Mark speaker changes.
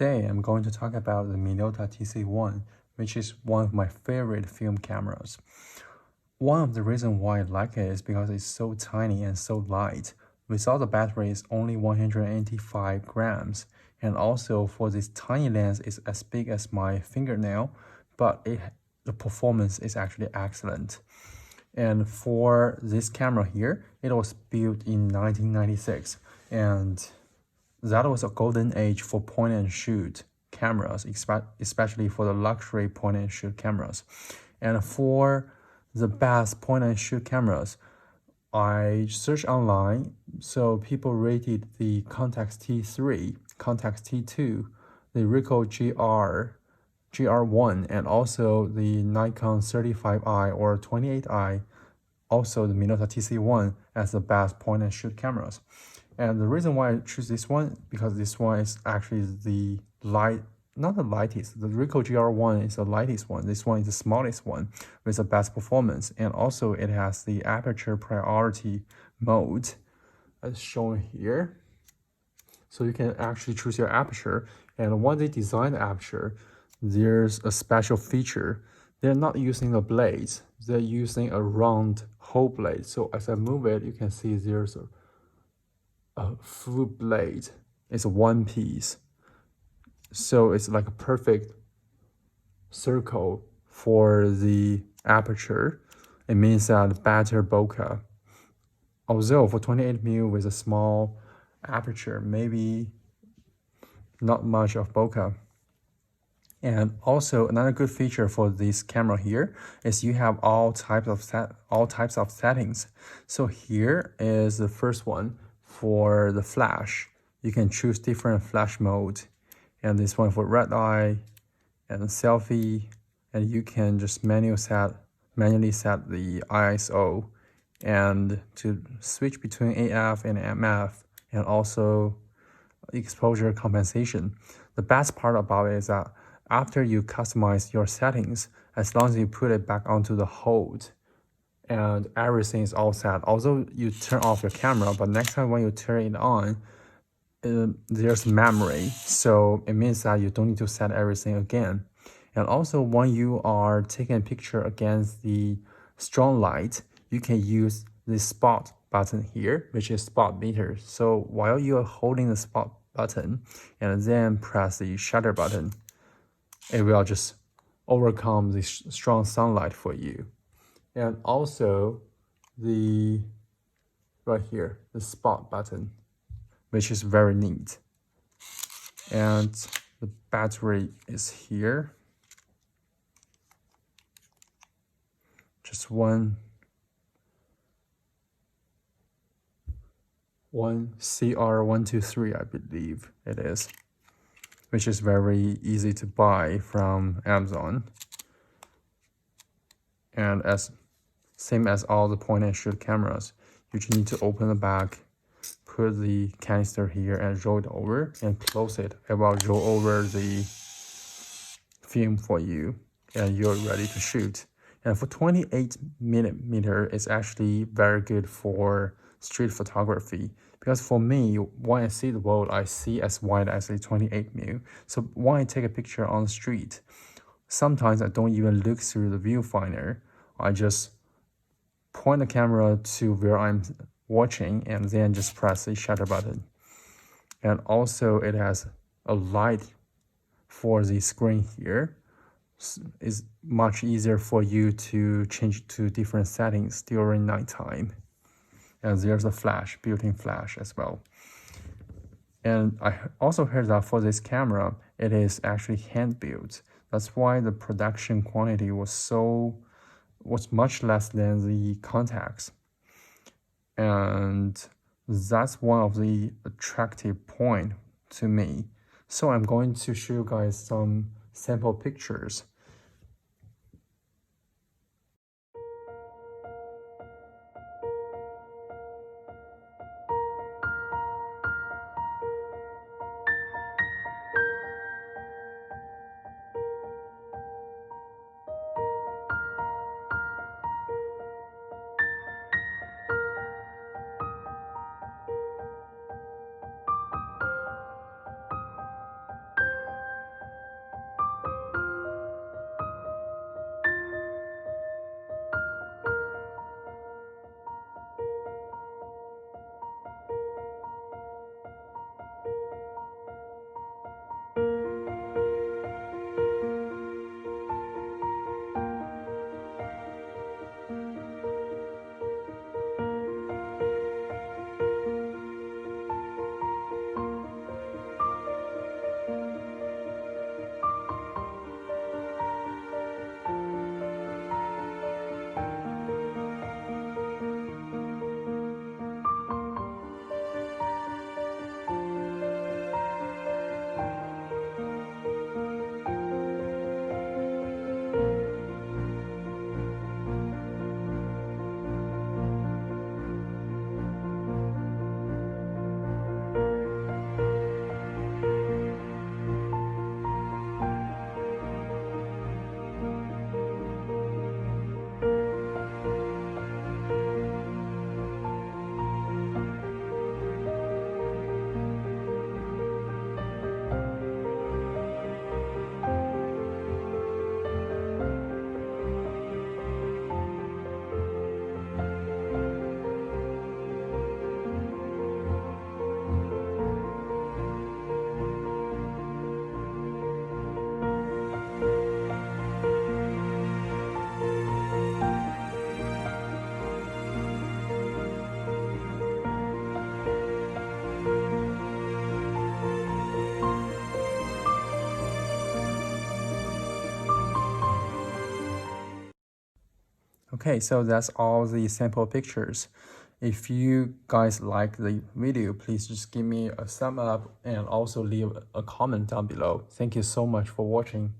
Speaker 1: Today, I'm going to talk about the Minolta TC-1, which is one of my favorite film cameras. One of the reasons why I like it is because it's so tiny and so light. Without the battery, it's only 185 grams. And also for this tiny lens, it's as big as my fingernail, but the performance is actually excellent. And for this camera here, it was built in 1996, and that was a golden age for point and shoot cameras, especially for the luxury point and shoot cameras. And for the best point and shoot cameras, I searched online, so people rated the Contax T3, Contax T2, the Ricoh GR1, and also the Nikon 35i or 28i, also the Minolta TC-1 as the best point and shoot cameras. And the reason why I choose this one, because this one is actually not the lightest. The Ricoh GR1 is the lightest one. This one is the smallest one with the best performance. And also it has the aperture priority mode as shown here. So you can actually choose your aperture. And when they design the aperture, there's a special feature. They're not using the blades. They're using a round hole blade. So as I move it, you can see there's a full blade. It's one piece. So it's like a perfect circle for the aperture. It means that better bokeh. Although for 28mm with a small aperture, maybe not much of bokeh. And also another good feature for this camera here is you have all types of settings. So here is the first one for the flash. You can choose different flash mode, and this one for red eye and selfie, and you can just manually set the ISO and to switch between AF and MF, and also exposure compensation. The best part about it is that after you customize your settings, as long as you put it back onto the hold and everything is all set, although you turn off your camera, but next time when you turn it on, there's memory. So it means that you don't need to set everything again. And also when you are taking a picture against the strong light, you can use the spot button here, which is spot meter. So while you are holding the spot button and then press the shutter button, it will just overcome the strong sunlight for you. And also right here, the spot button, which is very neat. And the battery is here. Just one CR123, I believe it is, which is very easy to buy from Amazon. And same as all the point and shoot cameras, you just need to open the back, put the canister here and roll it over and close it. It will roll over the film for you and you're ready to shoot. And for 28mm, it's actually very good for street photography, because for me, when I see the world, I see as wide as a 28mm. So when I take a picture on the street, sometimes I don't even look through the viewfinder. I just point the camera to where I'm watching and then just press the shutter button. And also it has a light for the screen here. It's much easier for you to change to different settings during nighttime. And there's a flash, built-in flash as well. And I also heard that for this camera, it is actually hand-built. That's why the production quantity was much less than the Contax. And that's one of the attractive point to me. So I'm going to show you guys some sample pictures. Okay, so that's all the sample pictures. If you guys like the video, please just give me a thumb up and also leave a comment down below. Thank you so much for watching.